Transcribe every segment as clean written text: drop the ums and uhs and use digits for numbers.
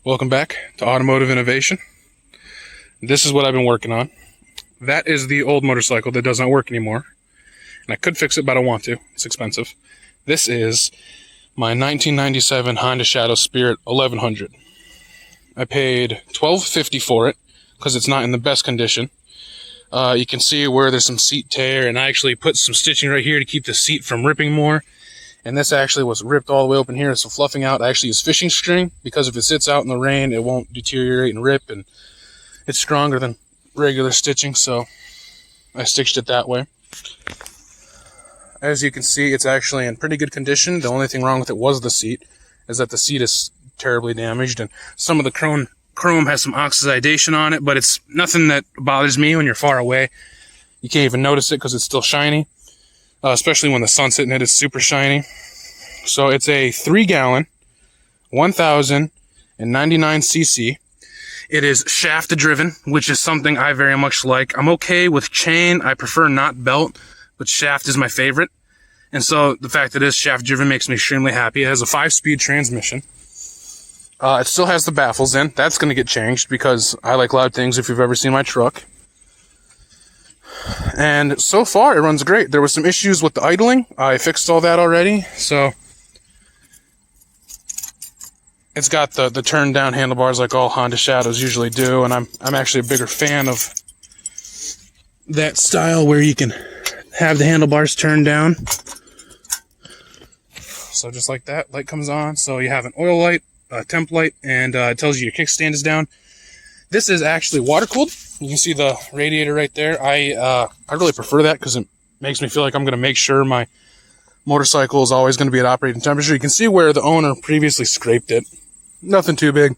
Welcome back to Automotive Innovation. This is what I've been working on. That is the old motorcycle that does not work anymore. And I could fix it, but I don't want to. It's expensive. This is my 1997 Honda Shadow Spirit 1100. I paid $12.50 for it because it's not in the best condition. You can see where there's some seat tear, and I actually put some stitching right here to keep the seat from ripping more. And this actually was ripped all the way open here, so fluffing out. I actually use fishing string because if it sits out in the rain, it won't deteriorate and rip, and it's stronger than regular stitching, so I stitched it that way. As you can see, it's actually in pretty good condition. The only thing wrong with it was the seat, is that the seat is terribly damaged, and some of the chrome has some oxidation on it, but it's nothing that bothers me when you're far away. You can't even notice it because it's still shiny. Especially when the sun's hitting it, it's super shiny. So it's a 3-gallon, 1,099 cc. It is shaft driven, which is something I very much like. I'm okay with chain. I prefer not belt, but shaft is my favorite. And so the fact that it is shaft driven makes me extremely happy. It has a 5-speed transmission. It still has the baffles in. That's going to get changed because I like loud things if you've ever seen my truck. And so far, it runs great. There were some issues with the idling. I fixed all that already. So it's got the turn down handlebars like all Honda Shadows usually do. And I'm actually a bigger fan of that style where you can have the handlebars turned down. So just like that, light comes on. So you have an oil light, a temp light, and it tells you your kickstand is down. This is actually water cooled. You can see the radiator right there. I really prefer that because it makes me feel like I'm going to make sure my motorcycle is always going to be at operating temperature. You can see where the owner previously scraped it. Nothing too big.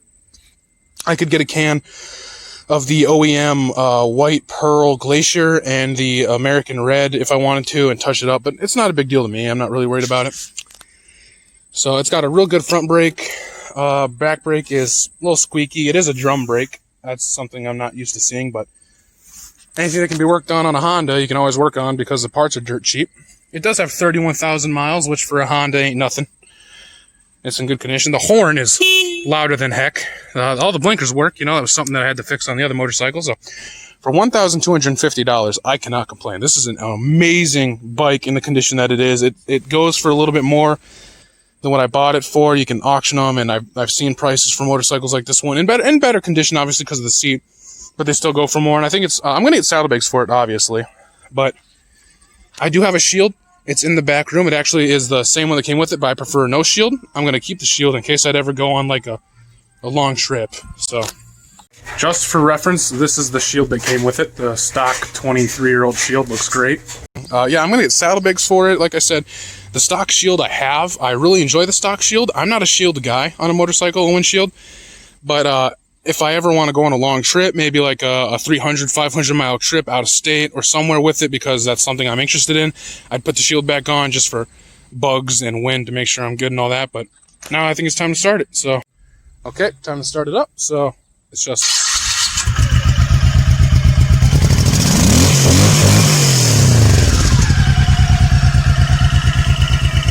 I could get a can of the OEM White Pearl Glacier and the American Red if I wanted to and touch it up, but it's not a big deal to me. I'm not really worried about it. So it's got a real good front brake. Back brake is a little squeaky. It is a drum brake. That's something I'm not used to seeing, but anything that can be worked on a Honda, you can always work on because the parts are dirt cheap. It does have 31,000 miles, which for a Honda ain't nothing. It's in good condition. The horn is louder than heck. All the blinkers work. You know, that was something that I had to fix on the other motorcycle. So for $1,250, I cannot complain. This is an amazing bike in the condition that it is. It goes for a little bit more than what I bought it for. You can auction them, and I've seen prices for motorcycles like this one in better condition, obviously because of the seat, but they still go for more. And I think it's I'm gonna get saddlebags for it, obviously, but I do have a shield. It's in the back room. It actually is the same one that came with it, but I prefer no shield. I'm gonna keep the shield in case I'd ever go on like a long trip. So just for reference, this is the shield that came with it. The stock 23-year-old shield looks great. Yeah, I'm gonna get saddlebags for it. Like I said, the stock shield I really enjoy the stock shield. I'm not a shield guy on a motorcycle, a windshield, but if I ever want to go on a long trip, maybe like a 300, 500 mile trip out of state or somewhere with it, because that's something I'm interested in, I'd put the shield back on just for bugs and wind to make sure I'm good and all that. But now I think it's time to start it. So, okay, time to start it up. So it's just...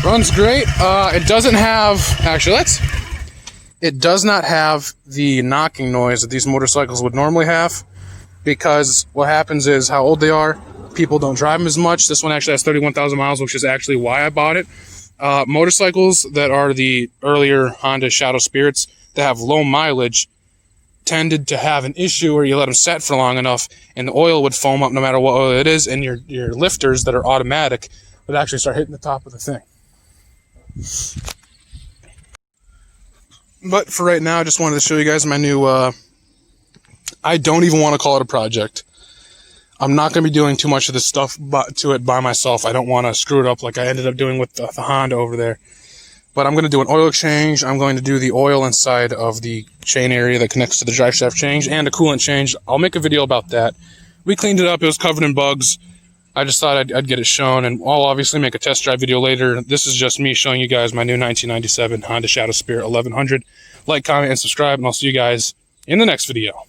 runs great. It doesn't have, actually, it does not have the knocking noise that these motorcycles would normally have, because what happens is how old they are, people don't drive them as much. This one actually has 31,000 miles, which is actually why I bought it. Motorcycles that are the earlier Honda Shadow Spirits that have low mileage tended to have an issue where you let them set for long enough and the oil would foam up no matter what oil it is, and your lifters that are automatic would actually start hitting the top of the thing. But for right now, I just wanted to show you guys my new, I don't even want to call it a project. I'm not going to be doing too much of this stuff to it by myself. I don't want to screw it up like I ended up doing with the Honda over there. But I'm going to do an oil change. I'm going to do the oil inside of the chain area that connects to the drive shaft change, and a coolant change. I'll make a video about that. We cleaned it up. It was covered in bugs. I just thought I'd get it shown, and I'll obviously make a test drive video later. This is just me showing you guys my new 1997 Honda Shadow Spirit 1100. Like, comment, and subscribe, and I'll see you guys in the next video.